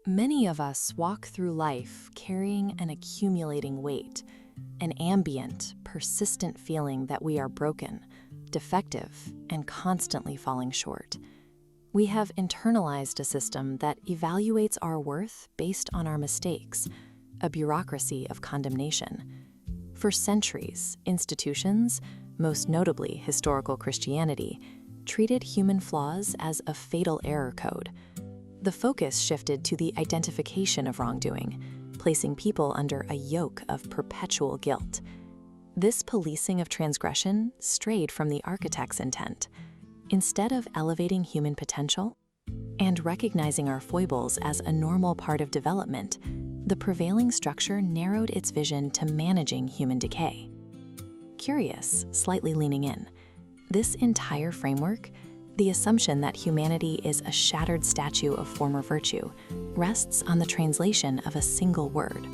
Many of us walk through life carrying an accumulating weight, an ambient, persistent feeling that we are broken, defective, and constantly falling short. We have internalized a system that evaluates our worth based on our mistakes, a bureaucracy of condemnation. For centuries, institutions, most notably historical Christianity, treated human flaws as a fatal error code. The focus shifted to the identification of wrongdoing, placing people under a yoke of perpetual guilt. This policing of transgression strayed from the architect's intent. Instead of elevating human potential and recognizing our foibles as a normal part of development, the prevailing structure narrowed its vision to managing human decay. Curious, slightly leaning in, this entire framework, the assumption that humanity is a shattered statue of former virtue, rests on the translation of a single word.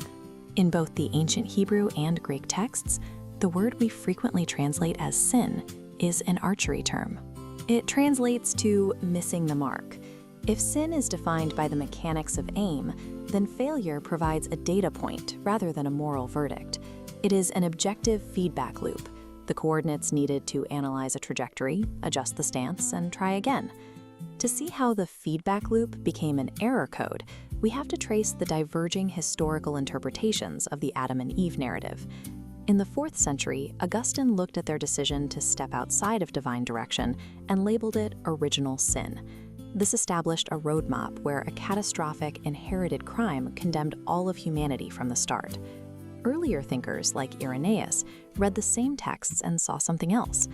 In both the ancient Hebrew and Greek texts, the word we frequently translate as sin is an archery term. It translates to missing the mark. If sin is defined by the mechanics of aim, then failure provides a data point rather than a moral verdict. It is an objective feedback loop, the coordinates needed to analyze a trajectory, adjust the stance, and try again. To see how the feedback loop became an error code, we have to trace the diverging historical interpretations of the Adam and Eve narrative. In the 4th century, Augustine looked at their decision to step outside of divine direction and labeled it original sin. This established a roadmap where a catastrophic inherited crime condemned all of humanity from the start. Earlier thinkers like Irenaeus read the same texts and saw something else.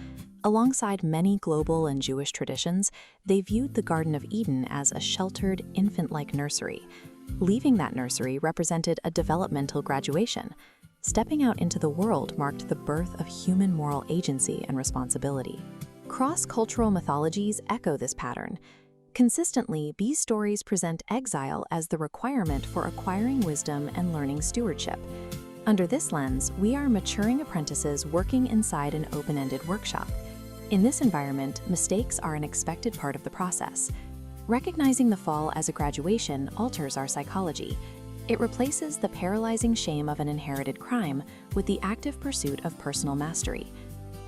Alongside many global and Jewish traditions, they viewed the Garden of Eden as a sheltered, infant-like nursery. Leaving that nursery represented a developmental graduation. Stepping out into the world marked the birth of human moral agency and responsibility. Cross-cultural mythologies echo this pattern. Consistently, these stories present exile as the requirement for acquiring wisdom and learning stewardship. Under this lens, we are maturing apprentices working inside an open-ended workshop. In this environment, mistakes are an expected part of the process. Recognizing the fall as a graduation alters our psychology. It replaces the paralyzing shame of an inherited crime with the active pursuit of personal mastery.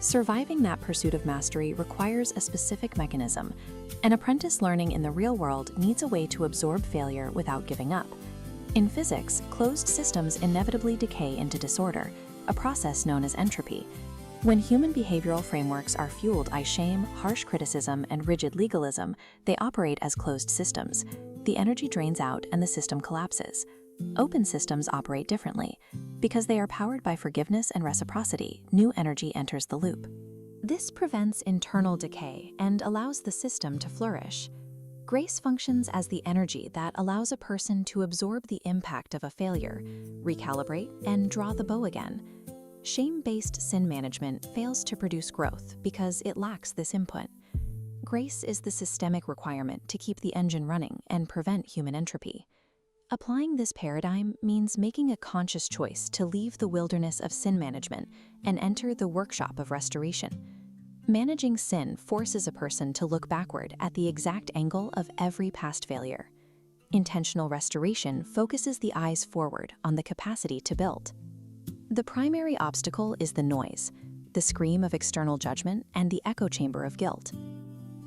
Surviving that pursuit of mastery requires a specific mechanism. An apprentice learning in the real world needs a way to absorb failure without giving up. In physics, closed systems inevitably decay into disorder, a process known as entropy. When human behavioral frameworks are fueled by shame, harsh criticism, and rigid legalism, they operate as closed systems. The energy drains out and the system collapses. Open systems operate differently. Because they are powered by forgiveness and reciprocity, new energy enters the loop. This prevents internal decay and allows the system to flourish. Grace functions as the energy that allows a person to absorb the impact of a failure, recalibrate, and draw the bow again. Shame-based sin management fails to produce growth because it lacks this input. Grace is the systemic requirement to keep the engine running and prevent human entropy. Applying this paradigm means making a conscious choice to leave the wilderness of sin management and enter the workshop of restoration. Managing sin forces a person to look backward at the exact angle of every past failure. Intentional restoration focuses the eyes forward on the capacity to build. The primary obstacle is the noise, the scream of external judgment, and the echo chamber of guilt.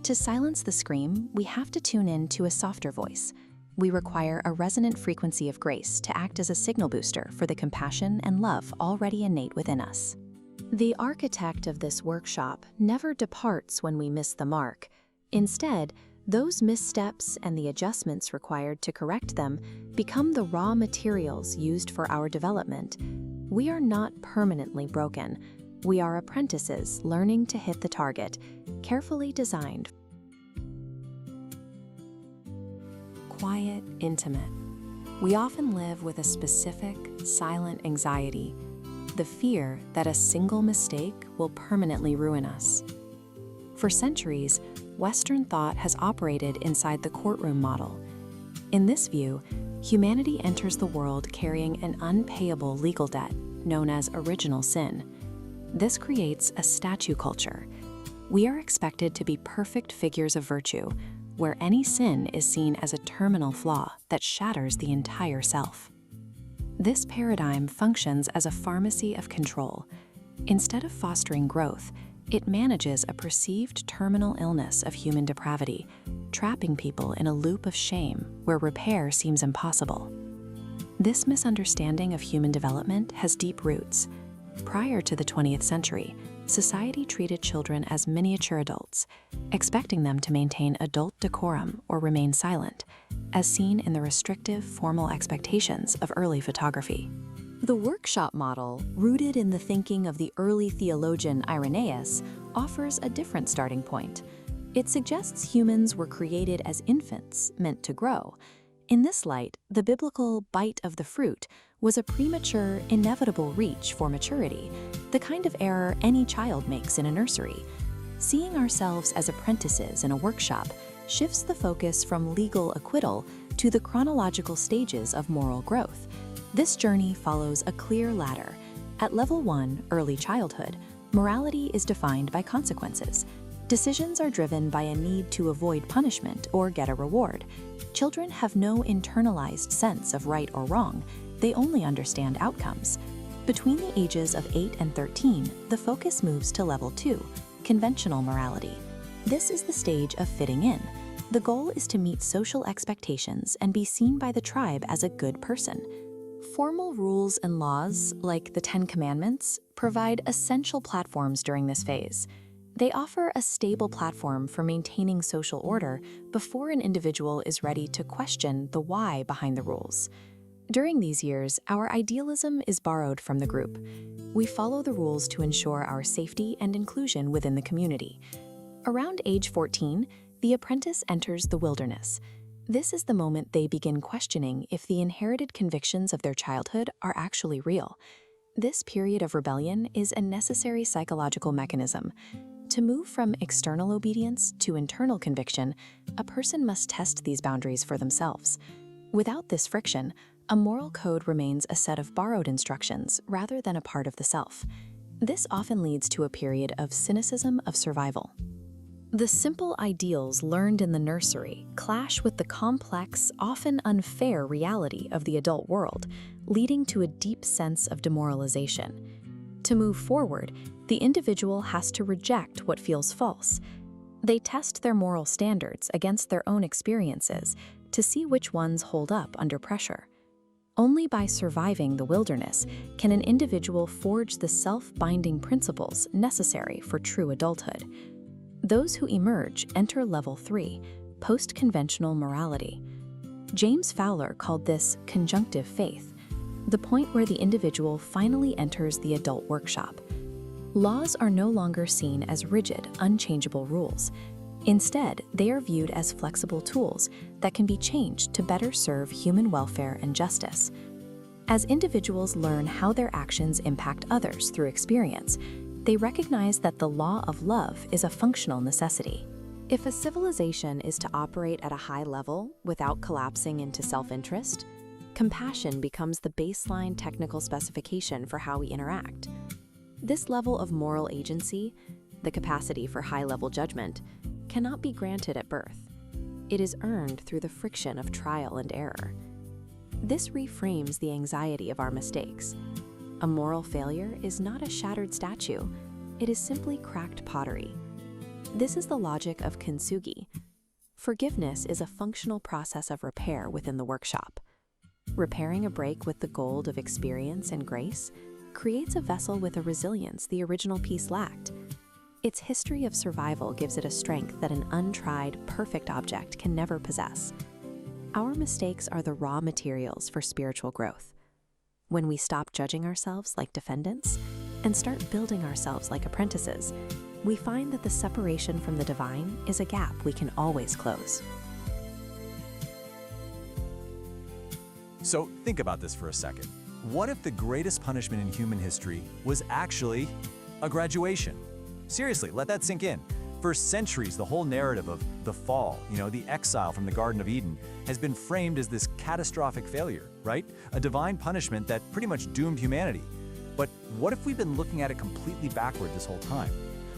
To silence the scream, we have to tune in to a softer voice. We require a resonant frequency of grace to act as a signal booster for the compassion and love already innate within us. The architect of this workshop never departs when we miss the mark. Instead, those missteps and the adjustments required to correct them become the raw materials used for our development. We are not permanently broken. We are apprentices learning to hit the target, carefully designed. Quiet, intimate. We often live with a specific, silent anxiety, the fear that a single mistake will permanently ruin us. For centuries, Western thought has operated inside the courtroom model. In this view, humanity enters the world carrying an unpayable legal debt known as original sin. This creates a statue culture. We are expected to be perfect figures of virtue, where any sin is seen as a terminal flaw that shatters the entire self. This paradigm functions as a pharmacy of control. Instead of fostering growth, it manages a perceived terminal illness of human depravity, trapping people in a loop of shame where repair seems impossible. This misunderstanding of human development has deep roots. Prior to the 20th century, society treated children as miniature adults, expecting them to maintain adult decorum or remain silent, as seen in the restrictive, formal expectations of early photography. The workshop model, rooted in the thinking of the early theologian Irenaeus, offers a different starting point. It suggests humans were created as infants, meant to grow. In this light, the biblical bite of the fruit was a premature, inevitable reach for maturity, the kind of error any child makes in a nursery. Seeing ourselves as apprentices in a workshop shifts the focus from legal acquittal to the chronological stages of moral growth. This journey follows a clear ladder. At level 1, early childhood, morality is defined by consequences. Decisions are driven by a need to avoid punishment or get a reward. Children have no internalized sense of right or wrong. They only understand outcomes. Between the ages of 8 and 13, the focus moves to level 2, conventional morality. This is the stage of fitting in. The goal is to meet social expectations and be seen by the tribe as a good person. Formal rules and laws, like the 10 Commandments, provide essential platforms during this phase. They offer a stable platform for maintaining social order before an individual is ready to question the why behind the rules. During these years, our idealism is borrowed from the group. We follow the rules to ensure our safety and inclusion within the community. Around age 14, the apprentice enters the wilderness. This is the moment they begin questioning if the inherited convictions of their childhood are actually real. This period of rebellion is a necessary psychological mechanism. To move from external obedience to internal conviction, a person must test these boundaries for themselves. Without this friction, a moral code remains a set of borrowed instructions rather than a part of the self. This often leads to a period of cynicism of survival. The simple ideals learned in the nursery clash with the complex, often unfair reality of the adult world, leading to a deep sense of demoralization. To move forward, the individual has to reject what feels false. They test their moral standards against their own experiences to see which ones hold up under pressure. Only by surviving the wilderness can an individual forge the self-binding principles necessary for true adulthood. Those who emerge enter level 3, post-conventional morality. James Fowler called this conjunctive faith, the point where the individual finally enters the adult workshop. Laws are no longer seen as rigid, unchangeable rules. Instead, they are viewed as flexible tools that can be changed to better serve human welfare and justice. As individuals learn how their actions impact others through experience, they recognize that the law of love is a functional necessity. If a civilization is to operate at a high level without collapsing into self-interest, compassion becomes the baseline technical specification for how we interact. This level of moral agency, the capacity for high-level judgment, cannot be granted at birth. It is earned through the friction of trial and error. This reframes the anxiety of our mistakes. A moral failure is not a shattered statue, it is simply cracked pottery. This is the logic of kintsugi. Forgiveness is a functional process of repair within the workshop. Repairing a break with the gold of experience and grace creates a vessel with a resilience the original piece lacked. Its history of survival gives it a strength that an untried, perfect object can never possess. Our mistakes are the raw materials for spiritual growth. When we stop judging ourselves like defendants and start building ourselves like apprentices, we find that the separation from the divine is a gap we can always close. So think about this for a second. What if the greatest punishment in human history was actually a graduation? Seriously, let that sink in. For centuries, the whole narrative of the fall, the exile from the Garden of Eden, has been framed as this catastrophic failure, right? A divine punishment that pretty much doomed humanity. But what if we've been looking at it completely backward this whole time?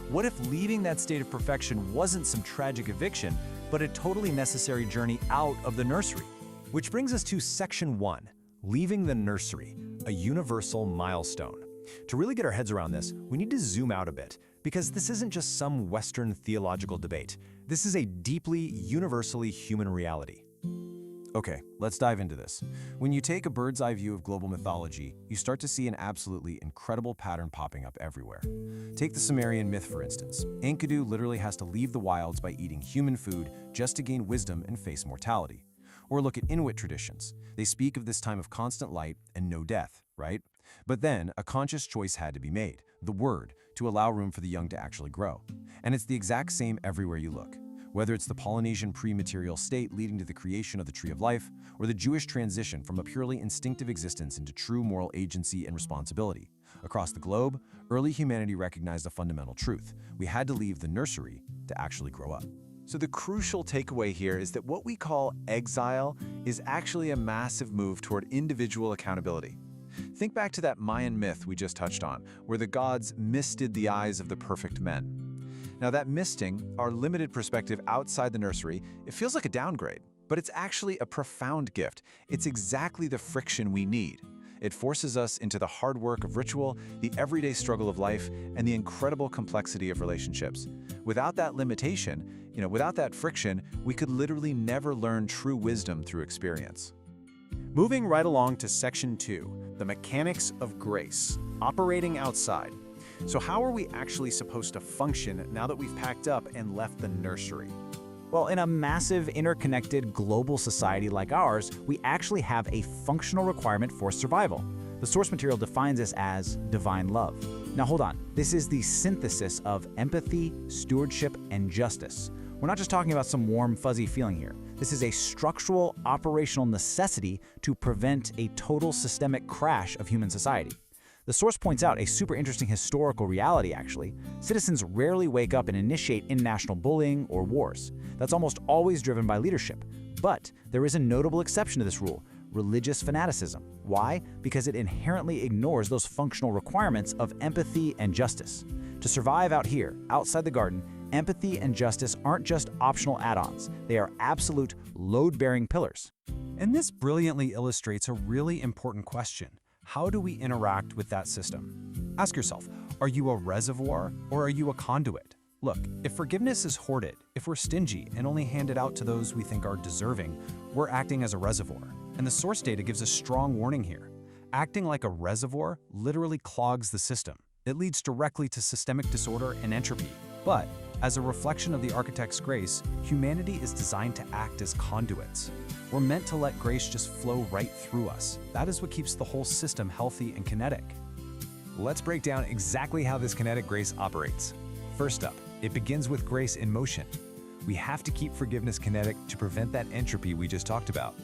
What if leaving that state of perfection wasn't some tragic eviction, but a totally necessary journey out of the nursery. Which brings us to Section 1, Leaving the Nursery, a universal milestone. To really get our heads around this, we need to zoom out a bit, because this isn't just some Western theological debate. This is a deeply, universally human reality. Okay, let's dive into this. When you take a bird's eye view of global mythology, you start to see an absolutely incredible pattern popping up everywhere. Take the Sumerian myth, for instance. Enkidu literally has to leave the wilds by eating human food just to gain wisdom and face mortality. Or look at Inuit traditions. They speak of this time of constant light and no death, right? But then, a conscious choice had to be made, the word, to allow room for the young to actually grow. And it's the exact same everywhere you look. Whether it's the Polynesian pre-material state leading to the creation of the Tree of Life, or the Jewish transition from a purely instinctive existence into true moral agency and responsibility. Across the globe, early humanity recognized a fundamental truth. We had to leave the nursery to actually grow up. So the crucial takeaway here is that what we call exile is actually a massive move toward individual accountability. Think back to that Mayan myth we just touched on, where the gods misted the eyes of the perfect men. Now that misting, our limited perspective outside the nursery, it feels like a downgrade, but it's actually a profound gift. It's exactly the friction we need. It forces us into the hard work of ritual, the everyday struggle of life, and the incredible complexity of relationships. Without that limitation, without that friction, we could literally never learn true wisdom through experience. Moving right along to Section 2, the mechanics of grace, operating outside. So how are we actually supposed to function now that we've packed up and left the nursery? Well, in a massive, interconnected global society like ours, we actually have a functional requirement for survival. The source material defines this as divine love. Now hold on, this is the synthesis of empathy, stewardship, and justice. We're not just talking about some warm, fuzzy feeling here. This is a structural, operational necessity to prevent a total systemic crash of human society. The source points out a super interesting historical reality, actually. Citizens rarely wake up and initiate international bullying or wars. That's almost always driven by leadership. But there is a notable exception to this rule: religious fanaticism. Why? Because it inherently ignores those functional requirements of empathy and justice. To survive out here, outside the garden, empathy and justice aren't just optional add-ons. They are absolute load-bearing pillars. And this brilliantly illustrates a really important question. How do we interact with that system? Ask yourself, are you a reservoir or are you a conduit? Look, if forgiveness is hoarded, if we're stingy and only hand it out to those we think are deserving, we're acting as a reservoir. And the source data gives a strong warning here. Acting like a reservoir literally clogs the system. It leads directly to systemic disorder and entropy. But as a reflection of the architect's grace, humanity is designed to act as conduits. We're meant to let grace just flow right through us. That is what keeps the whole system healthy and kinetic. Let's break down exactly how this kinetic grace operates. First up, it begins with grace in motion. We have to keep forgiveness kinetic to prevent that entropy we just talked about.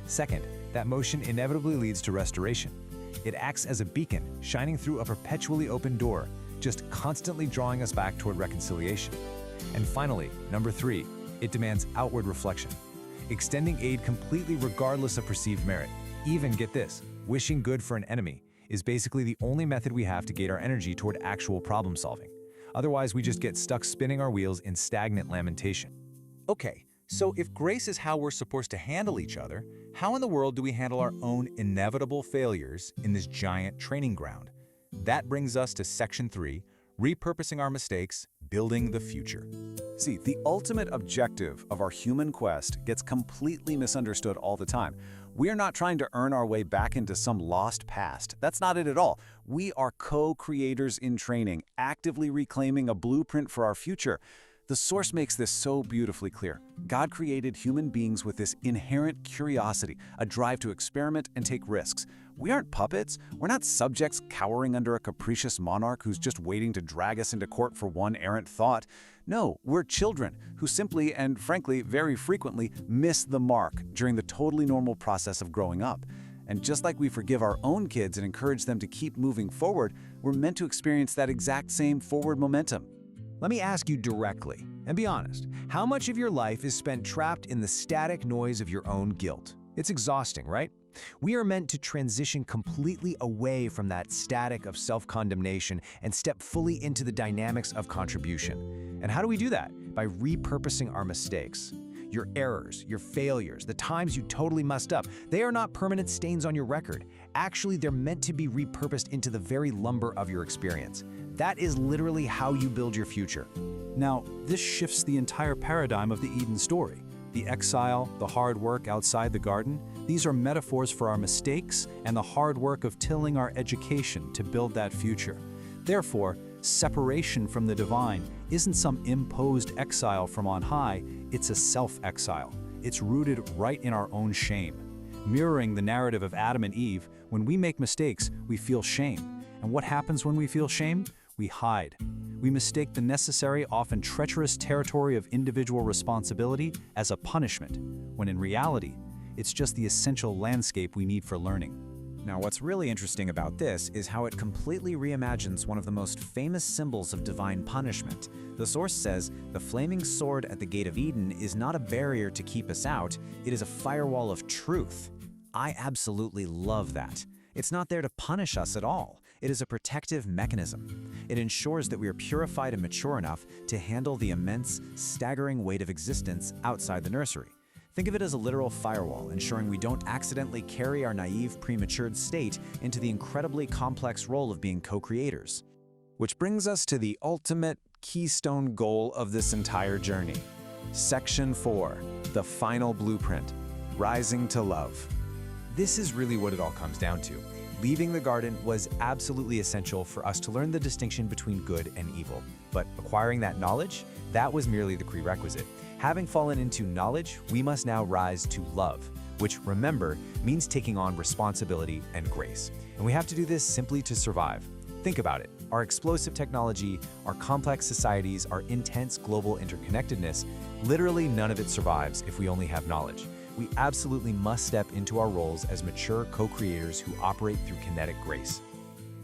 Second, that motion inevitably leads to restoration. It acts as a beacon, shining through a perpetually open door, just constantly drawing us back toward reconciliation. And finally, number 3, it demands outward reflection. Extending aid completely regardless of perceived merit. Even, get this, wishing good for an enemy is basically the only method we have to gate our energy toward actual problem solving. Otherwise, we just get stuck spinning our wheels in stagnant lamentation. Okay, so if grace is how we're supposed to handle each other, how in the world do we handle our own inevitable failures in this giant training ground? That brings us to Section 3, repurposing our mistakes, building the future. See, the ultimate objective of our human quest gets completely misunderstood all the time. We are not trying to earn our way back into some lost past. That's not it at all. We are co-creators in training, actively reclaiming a blueprint for our future. The source makes this so beautifully clear. God created human beings with this inherent curiosity, a drive to experiment and take risks. We aren't puppets. We're not subjects cowering under a capricious monarch who's just waiting to drag us into court for one errant thought. No, we're children who simply and frankly very frequently miss the mark during the totally normal process of growing up. And just like we forgive our own kids and encourage them to keep moving forward, we're meant to experience that exact same forward momentum. Let me ask you directly, and be honest, how much of your life is spent trapped in the static noise of your own guilt? It's exhausting, right? We are meant to transition completely away from that static of self-condemnation and step fully into the dynamics of contribution. And how do we do that? By repurposing our mistakes. Your errors, your failures, the times you totally messed up, they are not permanent stains on your record. Actually, they're meant to be repurposed into the very lumber of your experience. That is literally how you build your future. Now, this shifts the entire paradigm of the Eden story. The exile, the hard work outside the garden, these are metaphors for our mistakes and the hard work of tilling our education to build that future. Therefore, separation from the divine isn't some imposed exile from on high, it's a self-exile. It's rooted right in our own shame. Mirroring the narrative of Adam and Eve, when we make mistakes, we feel shame. And what happens when we feel shame? We hide. We mistake the necessary, often treacherous territory of individual responsibility as a punishment, when in reality, it's just the essential landscape we need for learning. Now, what's really interesting about this is how it completely reimagines one of the most famous symbols of divine punishment. The source says, the flaming sword at the gate of Eden is not a barrier to keep us out, it is a firewall of truth. I absolutely love that. It's not there to punish us at all. It is a protective mechanism. It ensures that we are purified and mature enough to handle the immense, staggering weight of existence outside the nursery. Think of it as a literal firewall, ensuring we don't accidentally carry our naive, prematured state into the incredibly complex role of being co-creators. Which brings us to the ultimate keystone goal of this entire journey. Section 4, the final blueprint, rising to love. This is really what it all comes down to. Leaving the garden was absolutely essential for us to learn the distinction between good and evil. But acquiring that knowledge, that was merely the prerequisite. Having fallen into knowledge, we must now rise to love, which, remember, means taking on responsibility and grace. And we have to do this simply to survive. Think about it. Our explosive technology, our complex societies, our intense global interconnectedness, literally none of it survives if we only have knowledge. We absolutely must step into our roles as mature co-creators who operate through kinetic grace.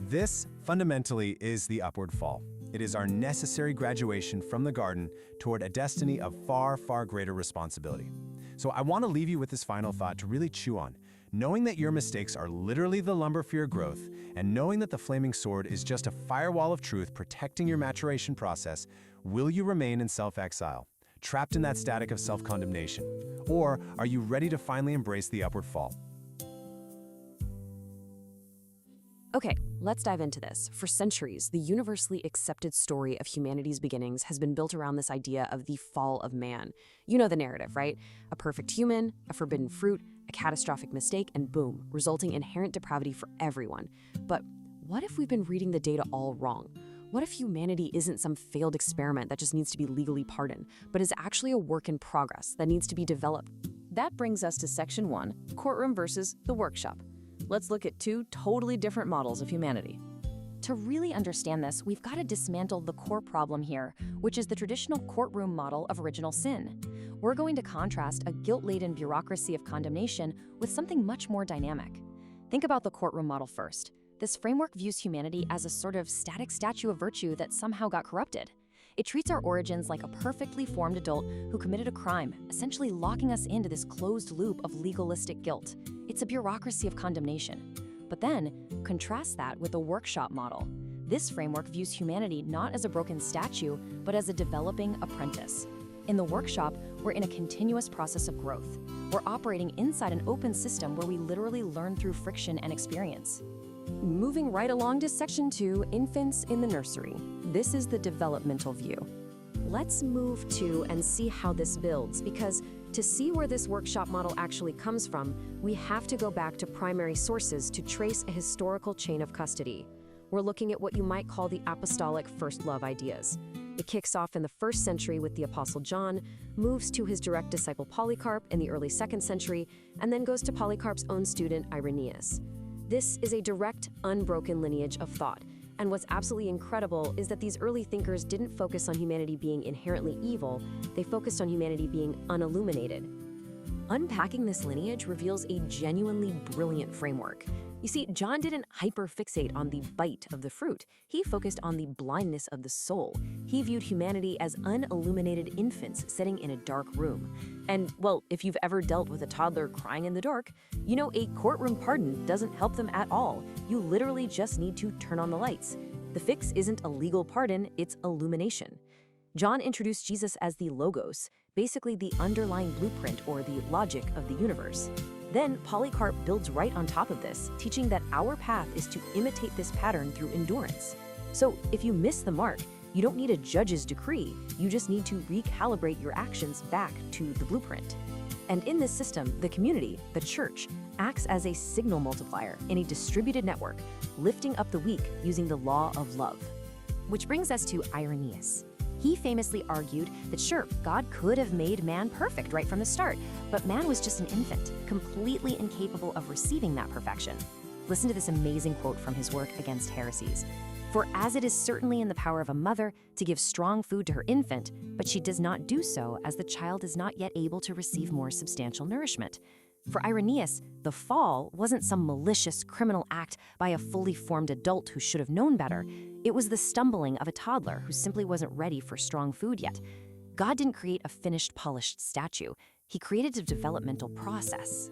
This, fundamentally, is the upward fall. It is our necessary graduation from the garden toward a destiny of far, far greater responsibility. So I want to leave you with this final thought to really chew on. Knowing that your mistakes are literally the lumber for your growth, and knowing that the flaming sword is just a firewall of truth protecting your maturation process, will you remain in self-exile, trapped in that static of self-condemnation? Or are you ready to finally embrace the upward fall? Okay, let's dive into this. For centuries, the universally accepted story of humanity's beginnings has been built around this idea of the fall of man. You know the narrative, right? A perfect human, a forbidden fruit, a catastrophic mistake, and boom, resulting inherent depravity for everyone. But what if we've been reading the data all wrong? What if humanity isn't some failed experiment that just needs to be legally pardoned, but is actually a work in progress that needs to be developed? That brings us to Section 1, Courtroom versus the Workshop. Let's look at two totally different models of humanity. To really understand this, we've got to dismantle the core problem here, which is the traditional courtroom model of original sin. We're going to contrast a guilt-laden bureaucracy of condemnation with something much more dynamic. Think about the courtroom model first. This framework views humanity as a sort of static statue of virtue that somehow got corrupted. It treats our origins like a perfectly formed adult who committed a crime, essentially locking us into this closed loop of legalistic guilt. It's a bureaucracy of condemnation. But then, contrast that with the workshop model. This framework views humanity not as a broken statue, but as a developing apprentice. In the workshop, we're in a continuous process of growth. We're operating inside an open system where we literally learn through friction and experience. Moving right along to Section 2, Infants in the Nursery. This is the developmental view. Let's move to and see how this builds, because to see where this workshop model actually comes from, we have to go back to primary sources to trace a historical chain of custody. We're looking at what you might call the apostolic first love ideas. It kicks off in the 1st century with the Apostle John, moves to his direct disciple Polycarp in the early 2nd century, and then goes to Polycarp's own student Irenaeus. This is a direct, unbroken lineage of thought, and what's absolutely incredible is that these early thinkers didn't focus on humanity being inherently evil, they focused on humanity being unilluminated. Unpacking this lineage reveals a genuinely brilliant framework. You see, John didn't hyperfixate on the bite of the fruit. He focused on the blindness of the soul. He viewed humanity as unilluminated infants sitting in a dark room. And, well, if you've ever dealt with a toddler crying in the dark, you know a courtroom pardon doesn't help them at all. You literally just need to turn on the lights. The fix isn't a legal pardon, it's illumination. John introduced Jesus as the Logos, basically the underlying blueprint or the logic of the universe. Then Polycarp builds right on top of this, teaching that our path is to imitate this pattern through endurance. So if you miss the mark, you don't need a judge's decree, you just need to recalibrate your actions back to the blueprint. And in this system, the community, the church, acts as a signal multiplier in a distributed network, lifting up the weak using the law of love. Which brings us to Irenaeus. He famously argued that sure, God could have made man perfect right from the start, but man was just an infant, completely incapable of receiving that perfection. Listen to this amazing quote from his work Against Heresies. "For as it is certainly in the power of a mother to give strong food to her infant, but she does not do so as the child is not yet able to receive more substantial nourishment." For Irenaeus, the fall wasn't some malicious criminal act by a fully formed adult who should have known better. It was the stumbling of a toddler who simply wasn't ready for strong food yet. God didn't create a finished, polished statue. He created a developmental process.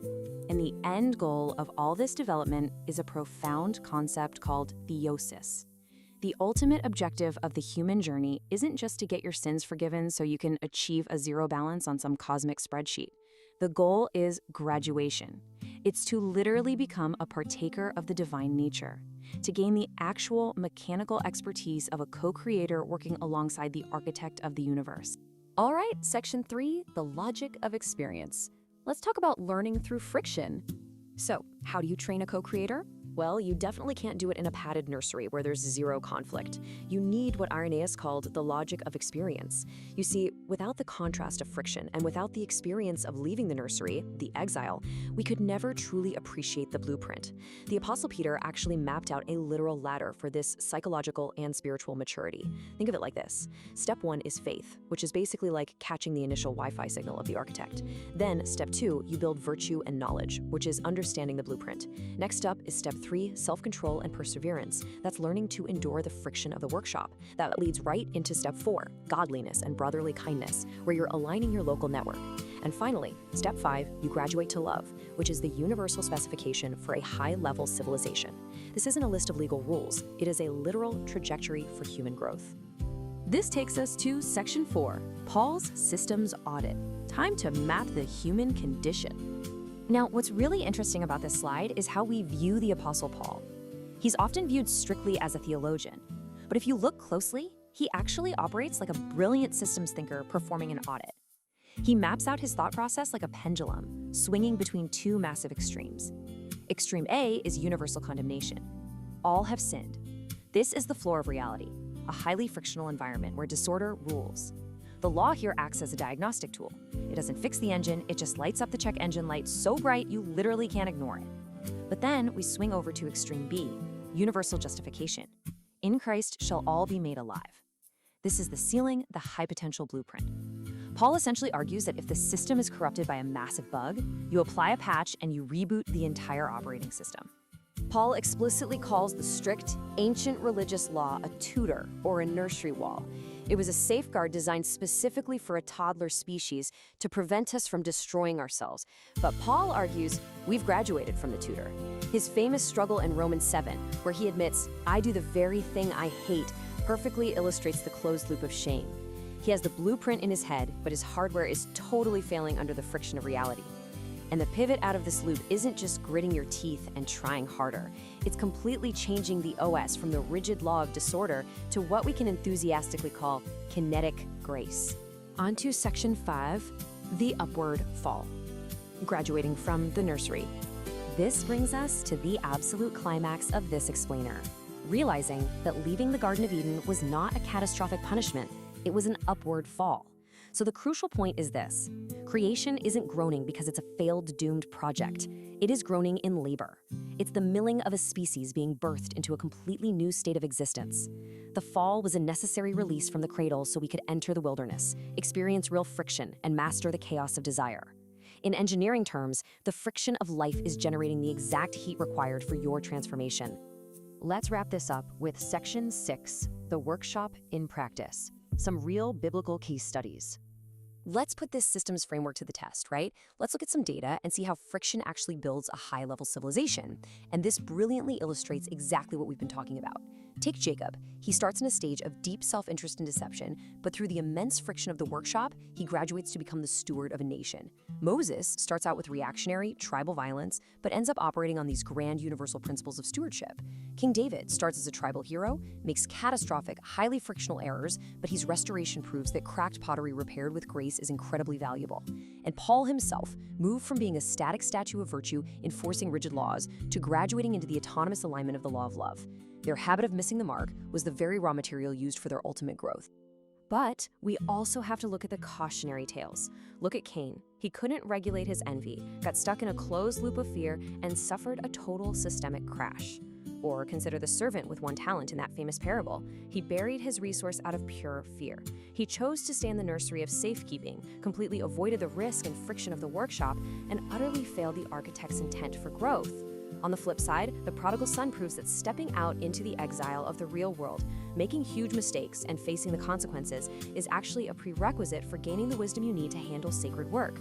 And the end goal of all this development is a profound concept called theosis. The ultimate objective of the human journey isn't just to get your sins forgiven so you can achieve a zero balance on some cosmic spreadsheet. The goal is graduation. It's to literally become a partaker of the divine nature, to gain the actual mechanical expertise of a co-creator working alongside the architect of the universe. All right, section 3, the logic of experience. Let's talk about learning through friction. So, how do you train a co-creator? Well, you definitely can't do it in a padded nursery where there's zero conflict. You need what Irenaeus called the logic of experience. You see, without the contrast of friction and without the experience of leaving the nursery, the exile, we could never truly appreciate the blueprint. The Apostle Peter actually mapped out a literal ladder for this psychological and spiritual maturity. Think of it like this. Step 1 is faith, which is basically like catching the initial Wi-Fi signal of the architect. Then, step 2, you build virtue and knowledge, which is understanding the blueprint. Next up is step 3, self-control and perseverance. That's learning to endure the friction of the workshop. That leads right into step 4, godliness and brotherly kindness, where you're aligning your local network. And finally, step 5, you graduate to love, which is the universal specification for a high-level civilization. This isn't a list of legal rules. It is a literal trajectory for human growth. This takes us to section 4, Paul's systems audit. Time to map the human condition. Now, what's really interesting about this slide is how we view the Apostle Paul. He's often viewed strictly as a theologian, but if you look closely, he actually operates like a brilliant systems thinker performing an audit. He maps out his thought process like a pendulum, swinging between two massive extremes. Extreme A is universal condemnation. All have sinned. This is the floor of reality, a highly frictional environment where disorder rules. The law here acts as a diagnostic tool. It doesn't fix the engine, it just lights up the check engine light so bright you literally can't ignore it. But then we swing over to extreme B, universal justification. In Christ shall all be made alive. This is the ceiling, the high potential blueprint. Paul essentially argues that if the system is corrupted by a massive bug, you apply a patch and you reboot the entire operating system. Paul explicitly calls the strict, ancient religious law a tutor or a nursery wall. It was a safeguard designed specifically for a toddler species to prevent us from destroying ourselves. But Paul argues we've graduated from the tutor. His famous struggle in Romans 7, where he admits, "I do the very thing I hate," perfectly illustrates the closed loop of shame. He has the blueprint in his head, but his hardware is totally failing under the friction of reality. And the pivot out of this loop isn't just gritting your teeth and trying harder. It's completely changing the OS from the rigid law of disorder to what we can enthusiastically call kinetic grace. On to section 5, the upward fall. Graduating from the nursery. This brings us to the absolute climax of this explainer, realizing that leaving the Garden of Eden was not a catastrophic punishment, it was an upward fall. So the crucial point is this: creation isn't groaning because it's a failed, doomed project. It is groaning in labor. It's the milling of a species being birthed into a completely new state of existence. The fall was a necessary release from the cradle so we could enter the wilderness, experience real friction, and master the chaos of desire. In engineering terms, the friction of life is generating the exact heat required for your transformation. Let's wrap this up with section 6, the workshop in practice. Some real biblical case studies. Let's put this systems framework to the test, right? Let's look at some data and see how friction actually builds a high-level civilization. And this brilliantly illustrates exactly what we've been talking about. Take Jacob. He starts in a stage of deep self-interest and deception, but through the immense friction of the workshop, he graduates to become the steward of a nation. Moses starts out with reactionary, tribal violence, but ends up operating on these grand universal principles of stewardship. King David starts as a tribal hero, makes catastrophic, highly frictional errors, but his restoration proves that cracked pottery repaired with grace is incredibly valuable. And Paul himself moved from being a static statue of virtue enforcing rigid laws to graduating into the autonomous alignment of the law of love. Their habit of missing the mark was the very raw material used for their ultimate growth. But we also have to look at the cautionary tales. Look at Cain. He couldn't regulate his envy, got stuck in a closed loop of fear, and suffered a total systemic crash. Or consider the servant with one talent in that famous parable. He buried his resource out of pure fear. He chose to stay in the nursery of safekeeping, completely avoided the risk and friction of the workshop, and utterly failed the architect's intent for growth. On the flip side, the prodigal son proves that stepping out into the exile of the real world, making huge mistakes and facing the consequences is actually a prerequisite for gaining the wisdom you need to handle sacred work.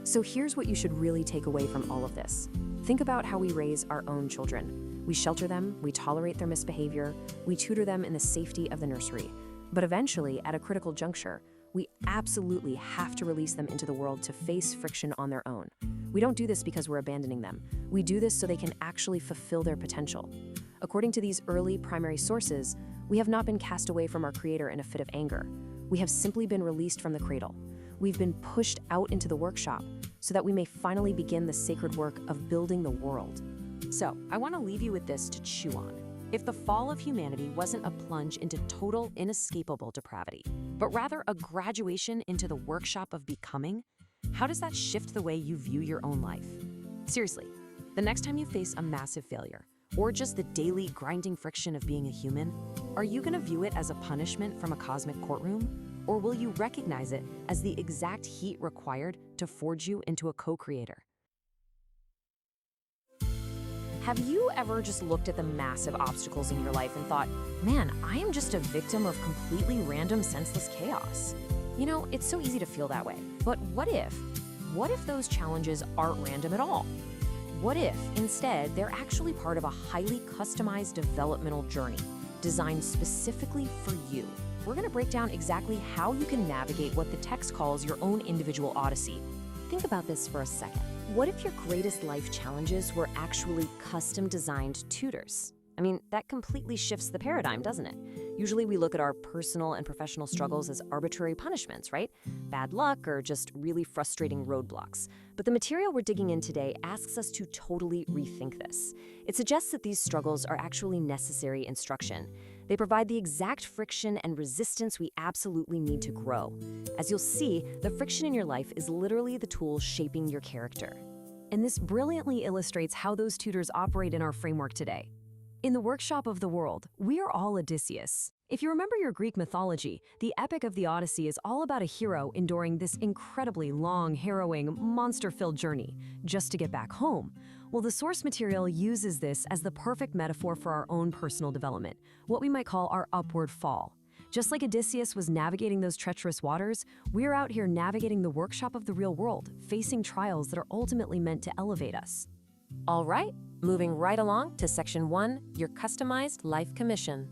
So here's what you should really take away from all of this. Think about how we raise our own children. We shelter them, we tolerate their misbehavior, we tutor them in the safety of the nursery. But eventually, at a critical juncture, we absolutely have to release them into the world to face friction on their own. We don't do this because we're abandoning them. We do this so they can actually fulfill their potential. According to these early primary sources, we have not been cast away from our Creator in a fit of anger. We have simply been released from the cradle. We've been pushed out into the workshop so that we may finally begin the sacred work of building the world. So, I want to leave you with this to chew on. If the fall of humanity wasn't a plunge into total, inescapable depravity, but rather a graduation into the workshop of becoming, how does that shift the way you view your own life? Seriously, the next time you face a massive failure, or just the daily grinding friction of being a human, are you going to view it as a punishment from a cosmic courtroom? Or will you recognize it as the exact heat required to forge you into a co-creator? Have you ever just looked at the massive obstacles in your life and thought, man, I am just a victim of completely random, senseless chaos? You know, it's so easy to feel that way. But what if those challenges aren't random at all? What if, instead, they're actually part of a highly customized developmental journey designed specifically for you? We're going to break down exactly how you can navigate what the text calls your own individual odyssey. Think about this for a second. What if your greatest life challenges were actually custom-designed tutors? I mean, that completely shifts the paradigm, doesn't it? Usually we look at our personal and professional struggles as arbitrary punishments, right? Bad luck or just really frustrating roadblocks. But the material we're digging in today asks us to totally rethink this. It suggests that these struggles are actually necessary instruction. They provide the exact friction and resistance we absolutely need to grow. As you'll see, the friction in your life is literally the tool shaping your character. And this brilliantly illustrates how those tutors operate in our framework today. In the workshop of the world, we are all Odysseus. If you remember your Greek mythology, the epic of the Odyssey is all about a hero enduring this incredibly long, harrowing, monster-filled journey just to get back home. Well, the source material uses this as the perfect metaphor for our own personal development, what we might call our upward fall. Just like Odysseus was navigating those treacherous waters, we're out here navigating the workshop of the real world, facing trials that are ultimately meant to elevate us. All right, moving right along to Section 1, your customized life commission.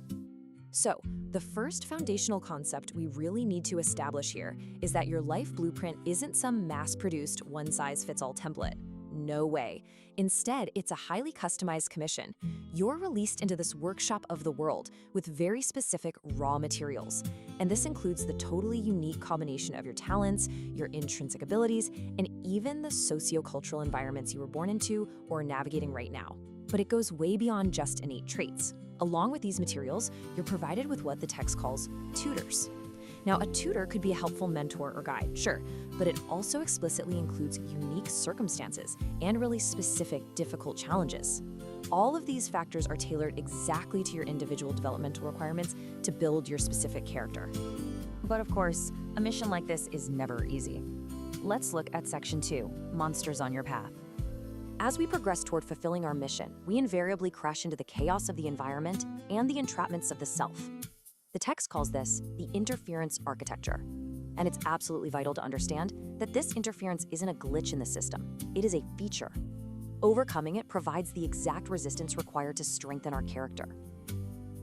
So, the first foundational concept we really need to establish here is that your life blueprint isn't some mass-produced, one-size-fits-all template. No way. Instead, it's a highly customized commission. You're released into this workshop of the world with very specific raw materials. And this includes the totally unique combination of your talents, your intrinsic abilities, and even the sociocultural environments you were born into or are navigating right now. But it goes way beyond just innate traits. Along with these materials, you're provided with what the text calls tutors. Now, a tutor could be a helpful mentor or guide, sure, but it also explicitly includes unique circumstances and really specific, difficult challenges. All of these factors are tailored exactly to your individual developmental requirements to build your specific character. But of course, a mission like this is never easy. Let's look at Section 2, Monsters on Your Path. As we progress toward fulfilling our mission, we invariably crash into the chaos of the environment and the entrapments of the self. The text calls this the interference architecture. And it's absolutely vital to understand that this interference isn't a glitch in the system. It is a feature. Overcoming it provides the exact resistance required to strengthen our character.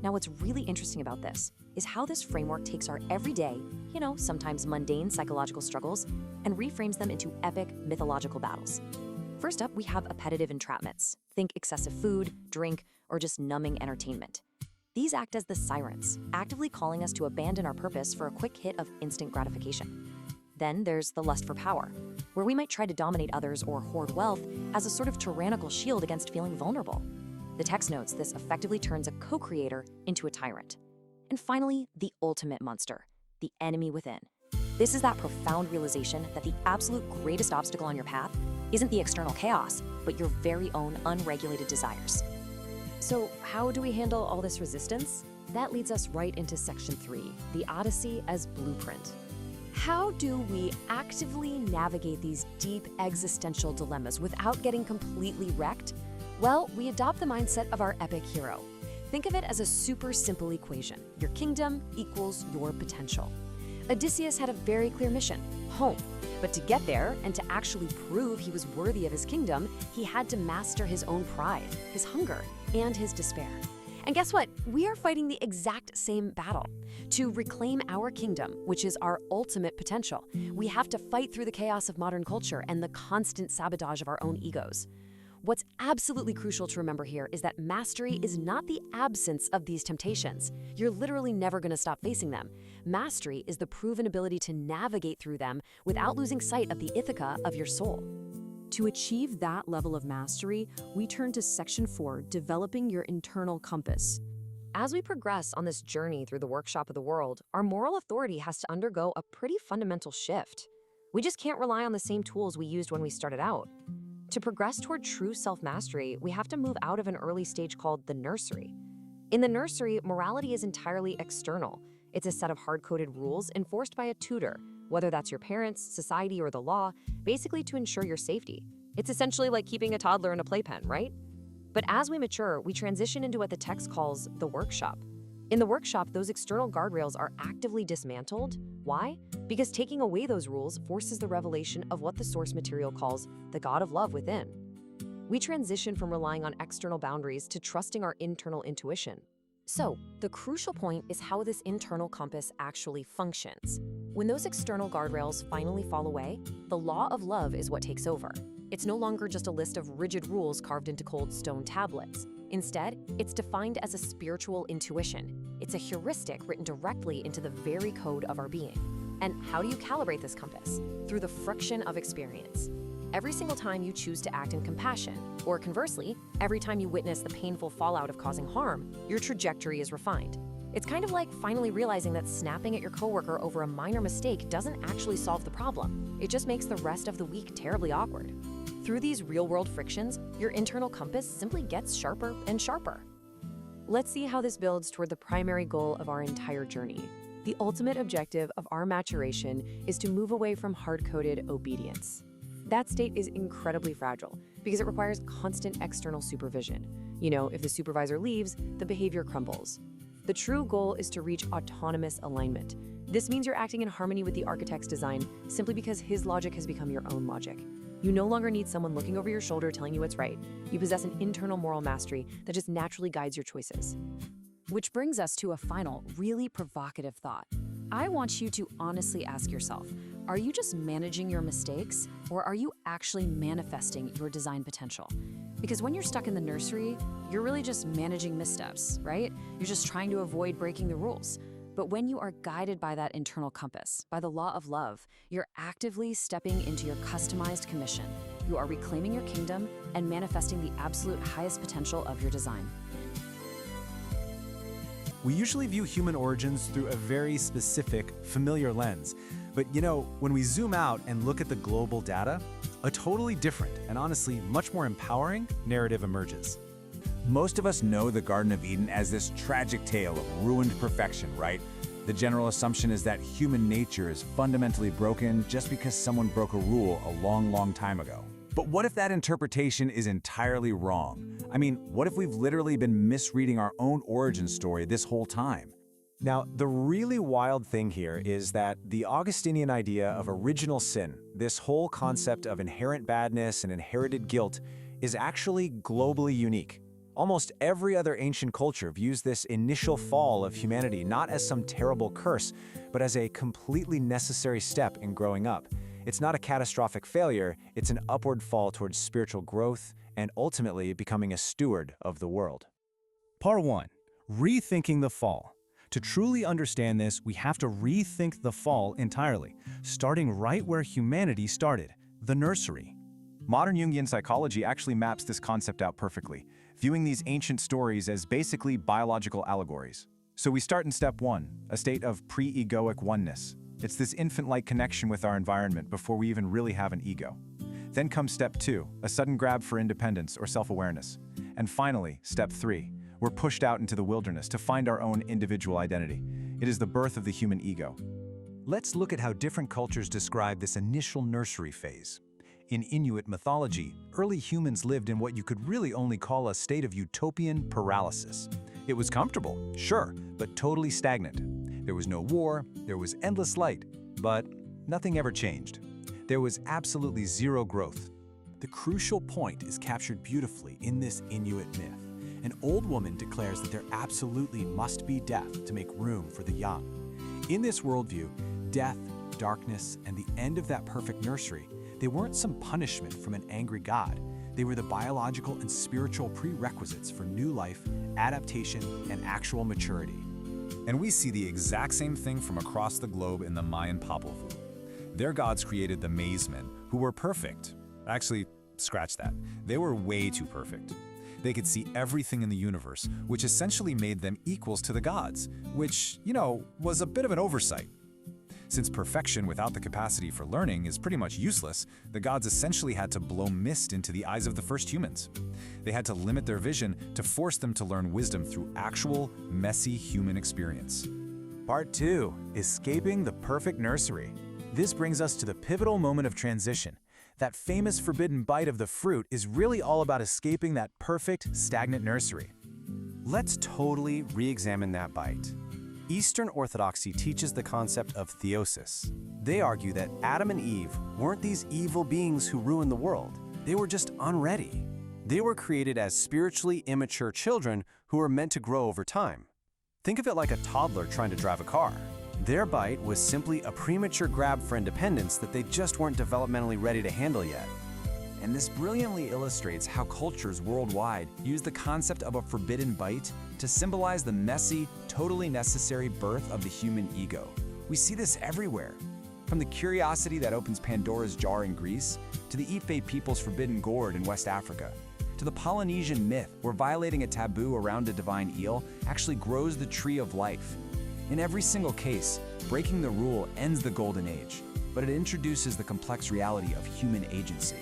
Now, what's really interesting about this is how this framework takes our everyday, sometimes mundane psychological struggles and reframes them into epic mythological battles. First up, we have appetitive entrapments. Think excessive food, drink, or just numbing entertainment. These act as the sirens, actively calling us to abandon our purpose for a quick hit of instant gratification. Then there's the lust for power, where we might try to dominate others or hoard wealth as a sort of tyrannical shield against feeling vulnerable. The text notes this effectively turns a co-creator into a tyrant. And finally, the ultimate monster, the enemy within. This is that profound realization that the absolute greatest obstacle on your path isn't the external chaos, but your very own unregulated desires. So how do we handle all this resistance? That leads us right into section 3, the Odyssey as blueprint. How do we actively navigate these deep existential dilemmas without getting completely wrecked? Well, we adopt the mindset of our epic hero. Think of it as a super simple equation. Your kingdom equals your potential. Odysseus had a very clear mission, home. But to get there and to actually prove he was worthy of his kingdom, he had to master his own pride, his hunger, and his despair. And guess what? We are fighting the exact same battle. To reclaim our kingdom, which is our ultimate potential, we have to fight through the chaos of modern culture and the constant sabotage of our own egos. What's absolutely crucial to remember here is that mastery is not the absence of these temptations. You're literally never going to stop facing them. Mastery is the proven ability to navigate through them without losing sight of the Ithaca of your soul. To achieve that level of mastery, we turn to section 4, developing your internal compass. As we progress on this journey through the workshop of the world, our moral authority has to undergo a pretty fundamental shift. We just can't rely on the same tools we used when we started out. To progress toward true self-mastery, we have to move out of an early stage called the nursery. In the nursery, morality is entirely external. It's a set of hard-coded rules enforced by a tutor, whether that's your parents, society, or the law, basically to ensure your safety. It's essentially like keeping a toddler in a playpen, right? But as we mature, we transition into what the text calls the workshop. In the workshop, those external guardrails are actively dismantled. Why? Because taking away those rules forces the revelation of what the source material calls the God of love within. We transition from relying on external boundaries to trusting our internal intuition. So, the crucial point is how this internal compass actually functions. When those external guardrails finally fall away, the law of love is what takes over. It's no longer just a list of rigid rules carved into cold stone tablets. Instead, it's defined as a spiritual intuition. It's a heuristic written directly into the very code of our being. And how do you calibrate this compass? Through the friction of experience. Every single time you choose to act in compassion, or conversely, every time you witness the painful fallout of causing harm, your trajectory is refined. It's kind of like finally realizing that snapping at your coworker over a minor mistake doesn't actually solve the problem. It just makes the rest of the week terribly awkward. Through these real-world frictions, your internal compass simply gets sharper and sharper. Let's see how this builds toward the primary goal of our entire journey. The ultimate objective of our maturation is to move away from hard-coded obedience. That state is incredibly fragile because it requires constant external supervision. If the supervisor leaves, the behavior crumbles. The true goal is to reach autonomous alignment. This means you're acting in harmony with the architect's design simply because his logic has become your own logic. You no longer need someone looking over your shoulder telling you what's right. You possess an internal moral mastery that just naturally guides your choices. Which brings us to a final, really provocative thought. I want you to honestly ask yourself, are you just managing your mistakes, or are you actually manifesting your design potential? Because when you're stuck in the nursery, you're really just managing missteps, right? You're just trying to avoid breaking the rules. But when you are guided by that internal compass, by the law of love, you're actively stepping into your customized commission. You are reclaiming your kingdom and manifesting the absolute highest potential of your design. We usually view human origins through a very specific, familiar lens. But when we zoom out and look at the global data, a totally different and honestly much more empowering narrative emerges. Most of us know the Garden of Eden as this tragic tale of ruined perfection, right? The general assumption is that human nature is fundamentally broken just because someone broke a rule a long, long time ago. But what if that interpretation is entirely wrong? I mean, what if we've literally been misreading our own origin story this whole time? Now, the really wild thing here is that the Augustinian idea of original sin, this whole concept of inherent badness and inherited guilt, is actually globally unique. Almost every other ancient culture views this initial fall of humanity not as some terrible curse, but as a completely necessary step in growing up. It's not a catastrophic failure, it's an upward fall towards spiritual growth and ultimately becoming a steward of the world. Part 1. Rethinking the fall. To truly understand this, we have to rethink the fall entirely, starting right where humanity started, the nursery. Modern Jungian psychology actually maps this concept out perfectly, viewing these ancient stories as basically biological allegories. So we start in step 1, a state of pre-egoic oneness. It's this infant-like connection with our environment before we even really have an ego. Then comes step 2, a sudden grab for independence or self-awareness. And finally, step 3, we're pushed out into the wilderness to find our own individual identity. It is the birth of the human ego. Let's look at how different cultures describe this initial nursery phase. In Inuit mythology, early humans lived in what you could really only call a state of utopian paralysis. It was comfortable, sure, but totally stagnant. There was no war, there was endless light, but nothing ever changed. There was absolutely zero growth. The crucial point is captured beautifully in this Inuit myth. An old woman declares that there absolutely must be death to make room for the young. In this worldview, death, darkness, and the end of that perfect nursery, they weren't some punishment from an angry God. They were the biological and spiritual prerequisites for new life, adaptation, and actual maturity. And we see the exact same thing from across the globe in the Mayan Popol Vuh. Their gods created the mazemen, who were perfect. Actually, scratch that. They were way too perfect. They could see everything in the universe, which essentially made them equals to the gods, which, was a bit of an oversight. Since perfection without the capacity for learning is pretty much useless, the gods essentially had to blow mist into the eyes of the first humans. They had to limit their vision to force them to learn wisdom through actual, messy human experience. Part 2, escaping the perfect nursery. This brings us to the pivotal moment of transition. That famous forbidden bite of the fruit is really all about escaping that perfect, stagnant nursery. Let's totally re-examine that bite. Eastern Orthodoxy teaches the concept of theosis. They argue that Adam and Eve weren't these evil beings who ruined the world. They were just unready. They were created as spiritually immature children who were meant to grow over time. Think of it like a toddler trying to drive a car. Their bite was simply a premature grab for independence that they just weren't developmentally ready to handle yet. And this brilliantly illustrates how cultures worldwide use the concept of a forbidden bite to symbolize the messy, totally necessary birth of the human ego. We see this everywhere. From the curiosity that opens Pandora's jar in Greece, to the Ife people's forbidden gourd in West Africa, to the Polynesian myth where violating a taboo around a divine eel actually grows the tree of life. In every single case, breaking the rule ends the golden age, but it introduces the complex reality of human agency.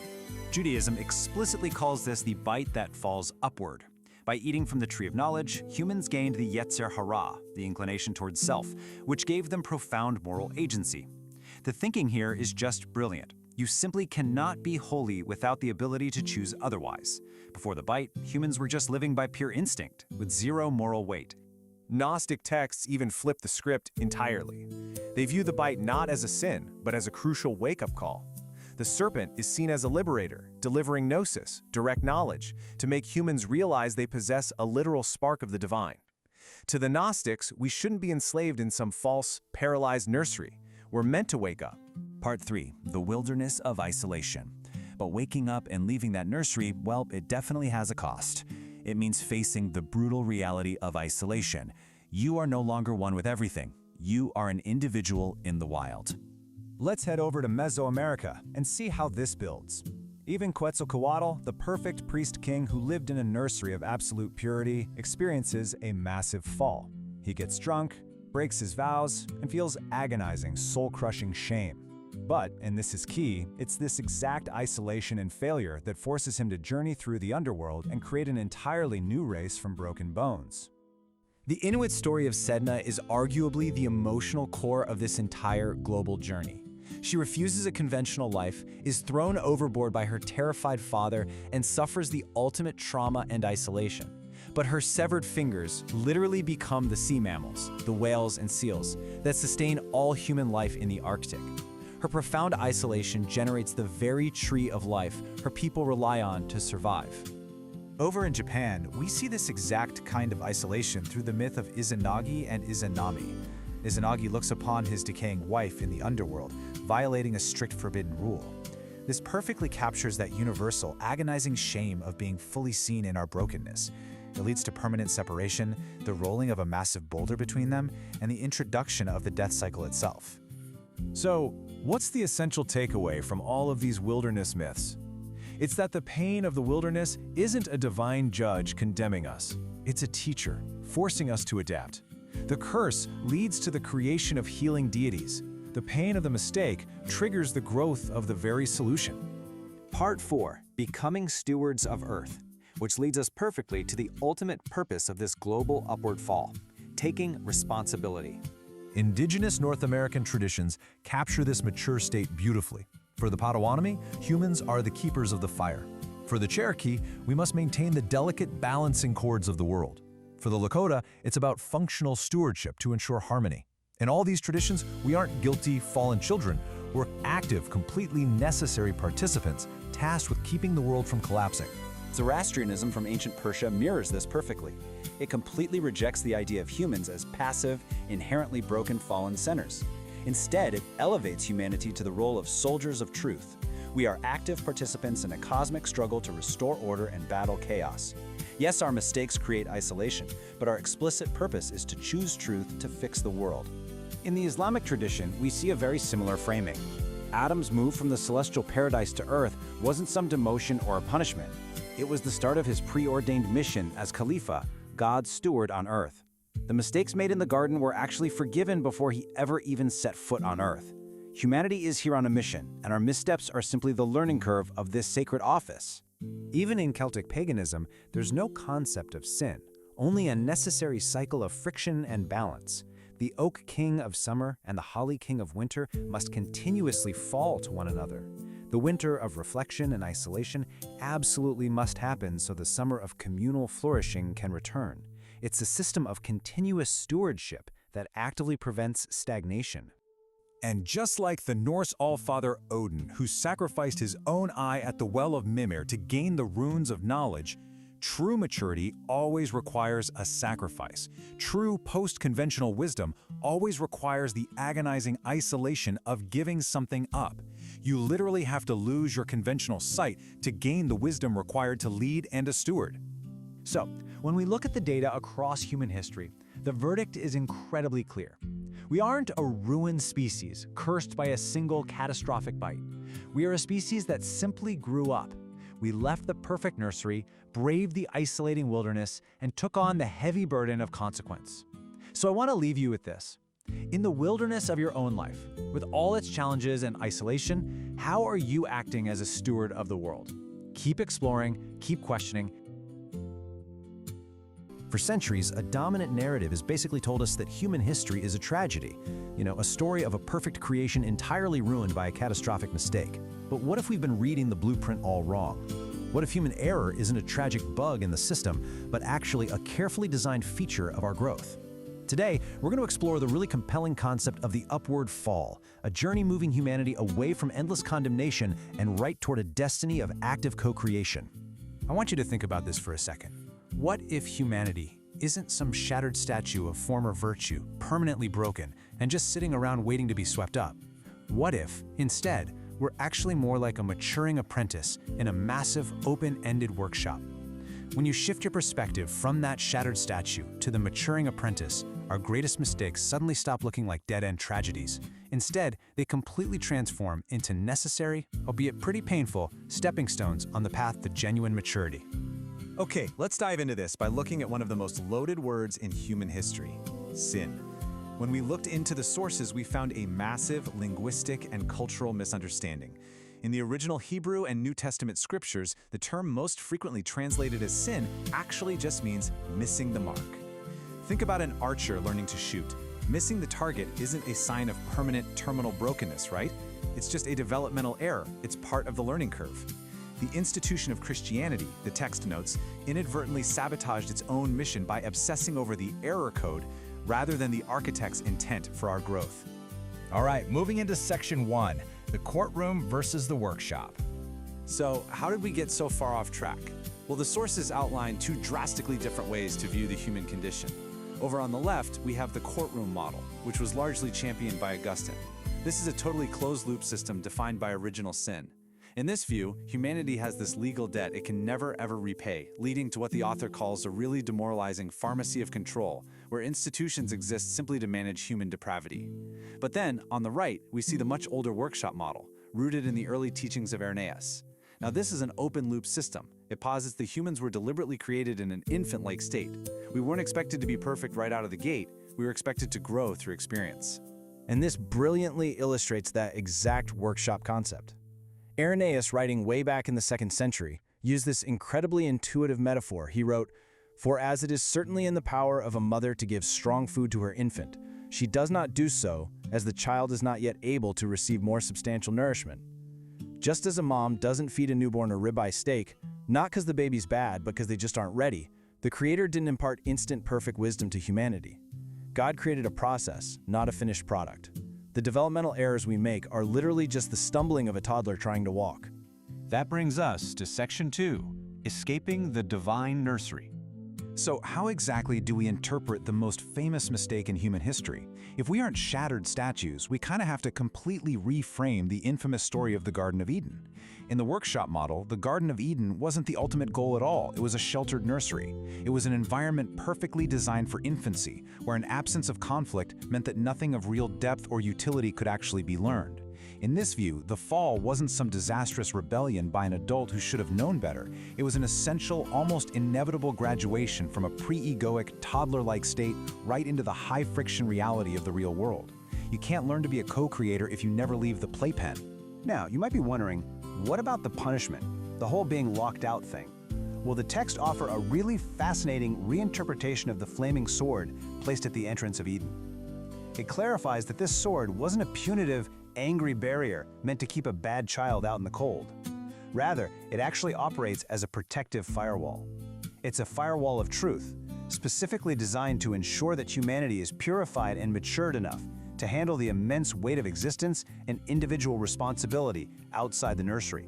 Judaism explicitly calls this the bite that falls upward. By eating from the tree of knowledge, humans gained the Yetzer Hara, the inclination towards self, which gave them profound moral agency. The thinking here is just brilliant. You simply cannot be holy without the ability to choose otherwise. Before the bite, humans were just living by pure instinct, with zero moral weight. Gnostic texts even flip the script entirely. They view the bite not as a sin, but as a crucial wake-up call. The serpent is seen as a liberator, delivering gnosis, direct knowledge, to make humans realize they possess a literal spark of the divine. To the Gnostics, we shouldn't be enslaved in some false, paralyzed nursery. We're meant to wake up. Part 3, the wilderness of isolation. But waking up and leaving that nursery, well, it definitely has a cost. It means facing the brutal reality of isolation. You are no longer one with everything. You are an individual in the wild. Let's head over to Mesoamerica and see how this builds. Even Quetzalcoatl, the perfect priest-king who lived in a nursery of absolute purity, experiences a massive fall. He gets drunk, breaks his vows, and feels agonizing, soul-crushing shame. But, and this is key, it's this exact isolation and failure that forces him to journey through the underworld and create an entirely new race from broken bones. The Inuit story of Sedna is arguably the emotional core of this entire global journey. She refuses a conventional life, is thrown overboard by her terrified father, and suffers the ultimate trauma and isolation. But her severed fingers literally become the sea mammals, the whales and seals, that sustain all human life in the Arctic. Her profound isolation generates the very tree of life her people rely on to survive. Over in Japan, we see this exact kind of isolation through the myth of Izanagi and Izanami. Izanagi looks upon his decaying wife in the underworld, violating a strict forbidden rule. This perfectly captures that universal, agonizing shame of being fully seen in our brokenness. It leads to permanent separation, the rolling of a massive boulder between them, and the introduction of the death cycle itself. So, what's the essential takeaway from all of these wilderness myths? It's that the pain of the wilderness isn't a divine judge condemning us. It's a teacher, forcing us to adapt. The curse leads to the creation of healing deities. The pain of the mistake triggers the growth of the very solution. Part 4. Becoming stewards of Earth, which leads us perfectly to the ultimate purpose of this global upward fall, taking responsibility. Indigenous North American traditions capture this mature state beautifully. For the Potawatomi, humans are the keepers of the fire. For the Cherokee, we must maintain the delicate balancing chords of the world. For the Lakota, it's about functional stewardship to ensure harmony. In all these traditions, we aren't guilty, fallen children. We're active, completely necessary participants tasked with keeping the world from collapsing. Zoroastrianism from ancient Persia mirrors this perfectly. It completely rejects the idea of humans as passive, inherently broken fallen sinners. Instead, it elevates humanity to the role of soldiers of truth. We are active participants in a cosmic struggle to restore order and battle chaos. Yes, our mistakes create isolation, but our explicit purpose is to choose truth to fix the world. In the Islamic tradition, we see a very similar framing. Adam's move from the celestial paradise to earth wasn't some demotion or a punishment. It was the start of his preordained mission as Khalifa, God's steward on earth. The mistakes made in the garden were actually forgiven before he ever even set foot on earth. Humanity is here on a mission, and our missteps are simply the learning curve of this sacred office. Even in Celtic paganism, there's no concept of sin, only a necessary cycle of friction and balance. The oak king of summer and the holly king of winter must continuously fall to one another. The winter of reflection and isolation absolutely must happen so the summer of communal flourishing can return. It's a system of continuous stewardship that actively prevents stagnation. And just like the Norse allfather Odin, who sacrificed his own eye at the well of Mimir to gain the runes of knowledge, true maturity always requires a sacrifice. True post-conventional wisdom always requires the agonizing isolation of giving something up. You literally have to lose your conventional sight to gain the wisdom required to lead and to steward. So, when we look at the data across human history, the verdict is incredibly clear. We aren't a ruined species, cursed by a single catastrophic bite. We are a species that simply grew up. We left the perfect nursery, braved the isolating wilderness, and took on the heavy burden of consequence. So I want to leave you with this. In the wilderness of your own life, with all its challenges and isolation, how are you acting as a steward of the world? Keep exploring, keep questioning. For centuries, a dominant narrative has basically told us that human history is a tragedy. A story of a perfect creation entirely ruined by a catastrophic mistake. But what if we've been reading the blueprint all wrong? What if human error isn't a tragic bug in the system, but actually a carefully designed feature of our growth? Today, we're going to explore the really compelling concept of the upward fall, a journey moving humanity away from endless condemnation and right toward a destiny of active co-creation. I want you to think about this for a second. What if humanity isn't some shattered statue of former virtue, permanently broken, and just sitting around waiting to be swept up? What if, instead, we're actually more like a maturing apprentice in a massive, open-ended workshop? When you shift your perspective from that shattered statue to the maturing apprentice, our greatest mistakes suddenly stop looking like dead-end tragedies. Instead, they completely transform into necessary, albeit pretty painful, stepping stones on the path to genuine maturity. Okay, let's dive into this by looking at one of the most loaded words in human history: sin. When we looked into the sources, we found a massive linguistic and cultural misunderstanding. In the original Hebrew and New Testament scriptures, the term most frequently translated as sin actually just means missing the mark. Think about an archer learning to shoot. Missing the target isn't a sign of permanent terminal brokenness, right? It's just a developmental error. It's part of the learning curve. The institution of Christianity, the text notes, inadvertently sabotaged its own mission by obsessing over the error code rather than the architect's intent for our growth. All right, moving into section 1, the courtroom versus the workshop. So, how did we get so far off track? Well, the sources outline two drastically different ways to view the human condition. Over on the left, we have the courtroom model, which was largely championed by Augustine. This is a totally closed-loop system defined by original sin. In this view, humanity has this legal debt it can never ever repay, leading to what the author calls a really demoralizing pharmacy of control, where institutions exist simply to manage human depravity. But then, on the right, we see the much older workshop model, rooted in the early teachings of Irenaeus. Now this is an open-loop system. It posits that humans were deliberately created in an infant-like state. We weren't expected to be perfect right out of the gate, we were expected to grow through experience. And this brilliantly illustrates that exact workshop concept. Irenaeus, writing way back in the 2nd century, used this incredibly intuitive metaphor. He wrote, "For as it is certainly in the power of a mother to give strong food to her infant, she does not do so, as the child is not yet able to receive more substantial nourishment. Just as a mom doesn't feed a newborn a ribeye steak, not because the baby's bad, but because they just aren't ready, the Creator didn't impart instant perfect wisdom to humanity. God created a process, not a finished product. The developmental errors we make are literally just the stumbling of a toddler trying to walk." That brings us to Section 2, Escaping the Divine Nursery. So how exactly do we interpret the most famous mistake in human history? If we aren't shattered statues, we kind of have to completely reframe the infamous story of the Garden of Eden. In the workshop model, the Garden of Eden wasn't the ultimate goal at all. It was a sheltered nursery. It was an environment perfectly designed for infancy, where an absence of conflict meant that nothing of real depth or utility could actually be learned. In this view, the fall wasn't some disastrous rebellion by an adult who should have known better. It was an essential, almost inevitable graduation from a pre-egoic, toddler-like state right into the high-friction reality of the real world. You can't learn to be a co-creator if you never leave the playpen. Now, you might be wondering, what about the punishment? The whole being locked out thing? Well, the text offer a really fascinating reinterpretation of the flaming sword placed at the entrance of Eden. It clarifies that this sword wasn't a punitive, angry barrier meant to keep a bad child out in the cold. Rather, it actually operates as a protective firewall. It's a firewall of truth, specifically designed to ensure that humanity is purified and matured enough to handle the immense weight of existence and individual responsibility outside the nursery.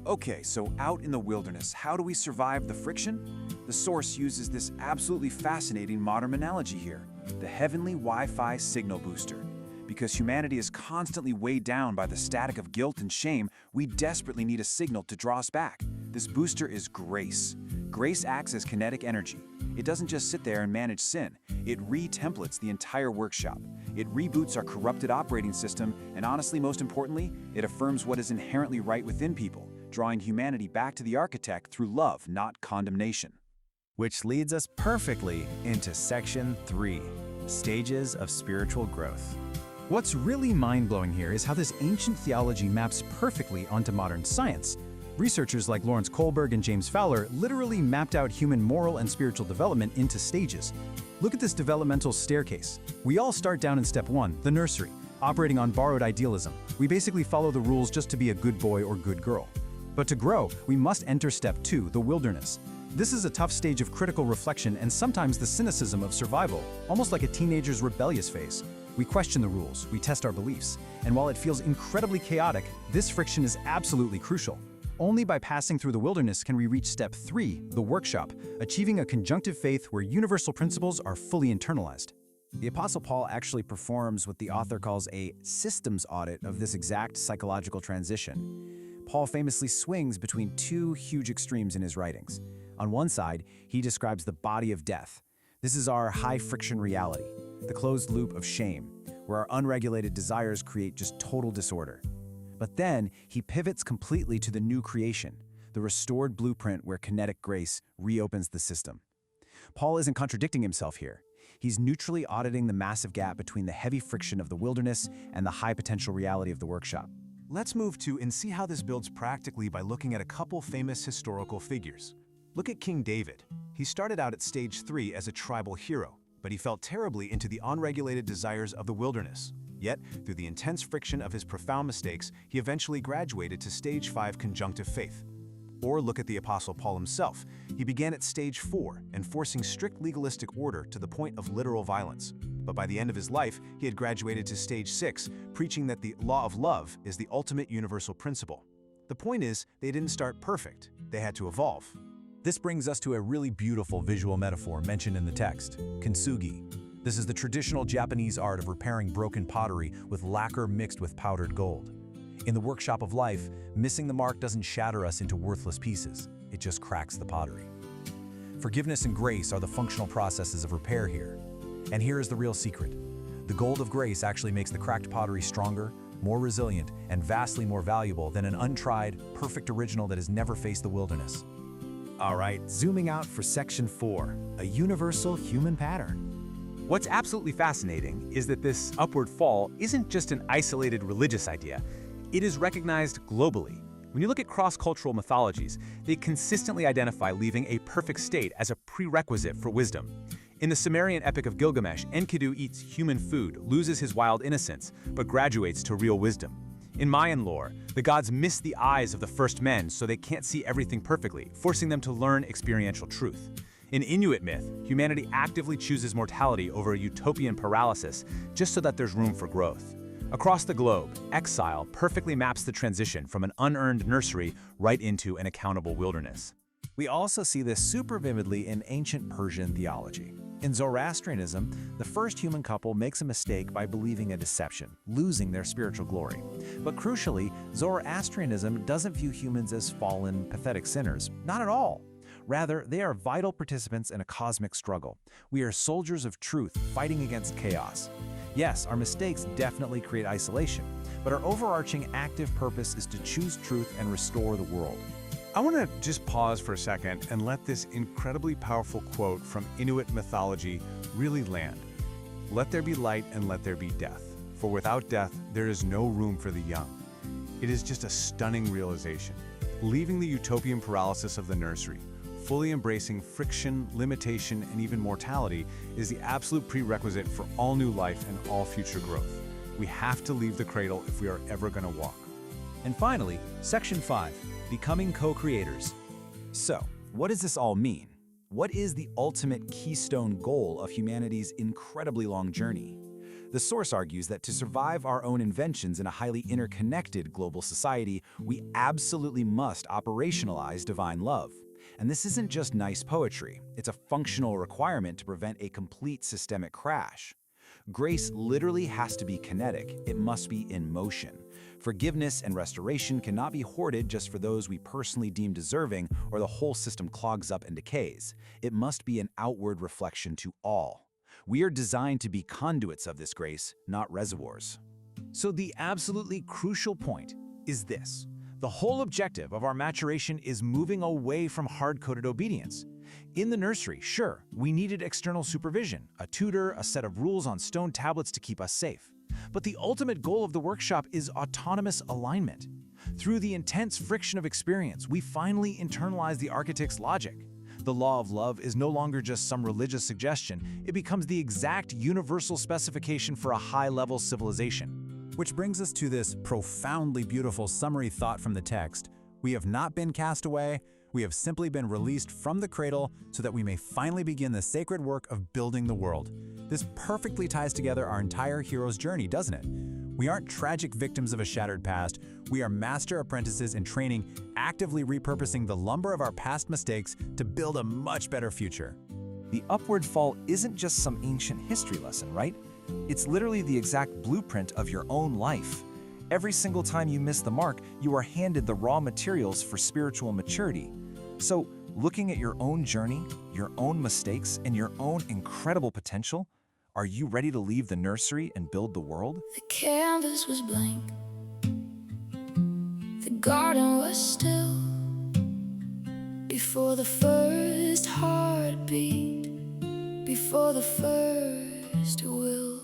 Okay, so out in the wilderness, how do we survive the friction? The source uses this absolutely fascinating modern analogy here, the heavenly Wi-Fi signal booster. Because humanity is constantly weighed down by the static of guilt and shame, we desperately need a signal to draw us back. This booster is grace. Grace acts as kinetic energy. It doesn't just sit there and manage sin. It re-templates the entire workshop. It reboots our corrupted operating system, and honestly, most importantly, it affirms what is inherently right within people, drawing humanity back to the architect through love, not condemnation. Which leads us perfectly into Section 3, Stages of Spiritual Growth. What's really mind-blowing here is how this ancient theology maps perfectly onto modern science. Researchers like Lawrence Kohlberg and James Fowler literally mapped out human moral and spiritual development into stages. Look at this developmental staircase. We all start down in step 1, the nursery, operating on borrowed idealism. We basically follow the rules just to be a good boy or good girl. But to grow, we must enter step 2, the wilderness. This is a tough stage of critical reflection and sometimes the cynicism of survival, almost like a teenager's rebellious phase. We question the rules, we test our beliefs, and while it feels incredibly chaotic, this friction is absolutely crucial. Only by passing through the wilderness can we reach step 3, the workshop, achieving a conjunctive faith where universal principles are fully internalized. The Apostle Paul actually performs what the author calls a systems audit of this exact psychological transition. Paul famously swings between two huge extremes in his writings. On one side, he describes the body of death. This is our high-friction reality, the closed loop of shame, where our unregulated desires create just total disorder. But then, he pivots completely to the new creation, the restored blueprint where kinetic grace reopens the system. Paul isn't contradicting himself here. He's neutrally auditing the massive gap between the heavy friction of the wilderness and the high-potential reality of the workshop. Let's move to and see how this builds practically by looking at a couple famous historical figures. Look at King David. He started out at stage 3 as a tribal hero, but he fell terribly into the unregulated desires of the wilderness. Yet, through the intense friction of his profound mistakes, he eventually graduated to stage 5 conjunctive faith. Or look at the Apostle Paul himself. He began at stage 4, enforcing strict legalistic order to the point of literal violence. But by the end of his life, he had graduated to stage 6, preaching that the law of love is the ultimate universal principle. The point is, they didn't start perfect. They had to evolve. This brings us to a really beautiful visual metaphor mentioned in the text, kintsugi. This is the traditional Japanese art of repairing broken pottery with lacquer mixed with powdered gold. In the workshop of life, missing the mark doesn't shatter us into worthless pieces, it just cracks the pottery. Forgiveness and grace are the functional processes of repair here. And here is the real secret. The gold of grace actually makes the cracked pottery stronger, more resilient, and vastly more valuable than an untried, perfect original that has never faced the wilderness. All right, zooming out for section 4, a universal human pattern. What's absolutely fascinating is that this upward fall isn't just an isolated religious idea. It is recognized globally. When you look at cross-cultural mythologies, they consistently identify leaving a perfect state as a prerequisite for wisdom. In the Sumerian epic of Gilgamesh, Enkidu eats human food, loses his wild innocence, but graduates to real wisdom. In Mayan lore, the gods miss the eyes of the first men so they can't see everything perfectly, forcing them to learn experiential truth. In Inuit myth, humanity actively chooses mortality over a utopian paralysis just so that there's room for growth. Across the globe, exile perfectly maps the transition from an unearned nursery right into an accountable wilderness. We also see this super vividly in ancient Persian theology. In Zoroastrianism, the first human couple makes a mistake by believing a deception, losing their spiritual glory. But crucially, Zoroastrianism doesn't view humans as fallen, pathetic sinners. Not at all. Rather, they are vital participants in a cosmic struggle. We are soldiers of truth fighting against chaos. Yes, our mistakes definitely create isolation, but our overarching active purpose is to choose truth and restore the world. I want to just pause for a second and let this incredibly powerful quote from Inuit mythology really land. Let there be light and let there be death, for without death there is no room for the young. It is just a stunning realization. Leaving the utopian paralysis of the nursery, fully embracing friction, limitation, and even mortality is the absolute prerequisite for all new life and all future growth. We have to leave the cradle if we are ever going to walk. And finally, section 5, becoming co-creators. So, what does this all mean? What is the ultimate keystone goal of humanity's incredibly long journey? The source argues that to survive our own inventions in a highly interconnected global society, we absolutely must operationalize divine love. And this isn't just nice poetry, it's a functional requirement to prevent a complete systemic crash. Grace literally has to be kinetic, it must be in motion. Forgiveness and restoration cannot be hoarded just for those we personally deem deserving, or the whole system clogs up and decays. It must be an outward reflection to all. We are designed to be conduits of this grace, not reservoirs. So the absolutely crucial point is this. The whole objective of our maturation is moving away from hard-coded obedience. In the nursery, sure, we needed external supervision, a tutor, a set of rules on stone tablets to keep us safe. But the ultimate goal of the workshop is autonomous alignment. Through the intense friction of experience, we finally internalize the architect's logic. The law of love is no longer just some religious suggestion, it becomes the exact universal specification for a high-level civilization. Which brings us to this profoundly beautiful summary thought from the text. We have not been cast away, we have simply been released from the cradle so that we may finally begin the sacred work of building the world. This perfectly ties together our entire hero's journey, doesn't it? We aren't tragic victims of a shattered past, we are master apprentices in training, actively repurposing the lumber of our past mistakes to build a much better future. The upward fall isn't just some ancient history lesson, right? It's literally the exact blueprint of your own life. Every single time you miss the mark, you are handed the raw materials for spiritual maturity. So, looking at your own journey, your own mistakes, and your own incredible potential, are you ready to leave the nursery and build the world? The canvas was blank. The garden was still. Before the first heartbeat, before the first will.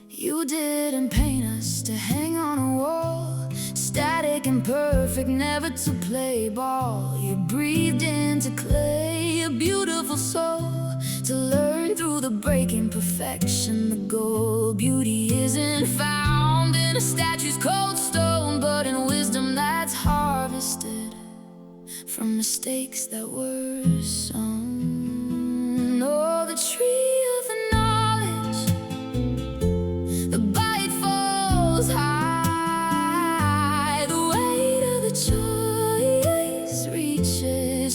You didn't paint us to hang on a wall, static and perfect, never to play ball. You breathed into clay, a beautiful soul, to learn through the breaking perfection. The goal, beauty isn't found in a statue's cold stone, but in wisdom that's harvested from mistakes that were sown. Oh, the tree of the knowledge, the bite falls high, the weight of the choice reaches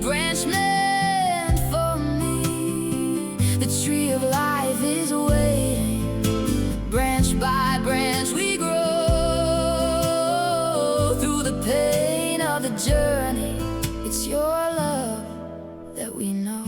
branch meant for me. The tree of life is waiting. Branch by branch we grow. Through the pain of the journey, it's your love that we know.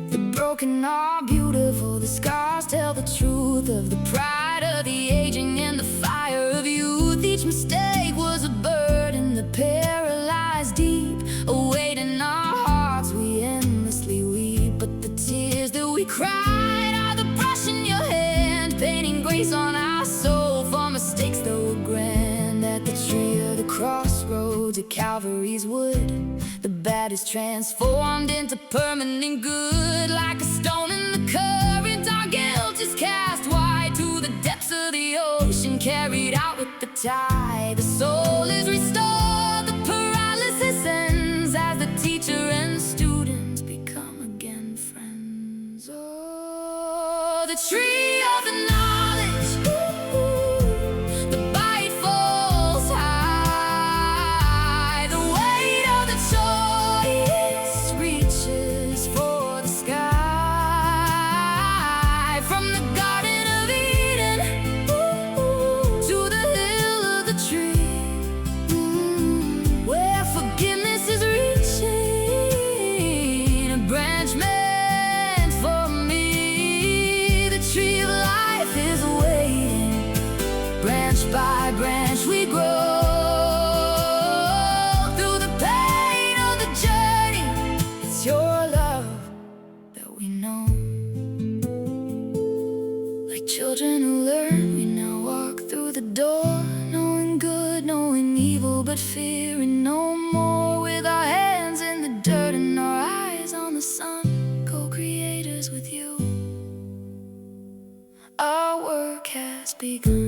The broken are beautiful, the scars tell the truth of the pride of the aging and the fire of youth. Each mistake was a burden, the paralyzed deep, a weight in our hearts we endlessly weep. But the tears that we cried are the brush in your hand, painting grace on our soul for mistakes that were grand. At the tree of the crossroads at Calvary's wood, the bad is transformed into permanent good. Like a stone in the current, our guilt is cast wide to the depths of the ocean, carried out with the tide. The soul is restored, the paralysis ends, as the teacher and students become again friends. Oh, the tree of the knowledge, the bite falls high, the weight of the choice reaches for the sky. From the Garden of Eden to the hill of the tree, where forgiveness is reaching, a branch meant for me. The tree of life is waiting. Branch by branch we grow. Through the pain of the journey, it's your love that we know. Like children who learn, we now walk through the door, knowing good, knowing evil, but fearing no more. With our hands in the dirt and our eyes on the sun, co-creators with you, our work has begun.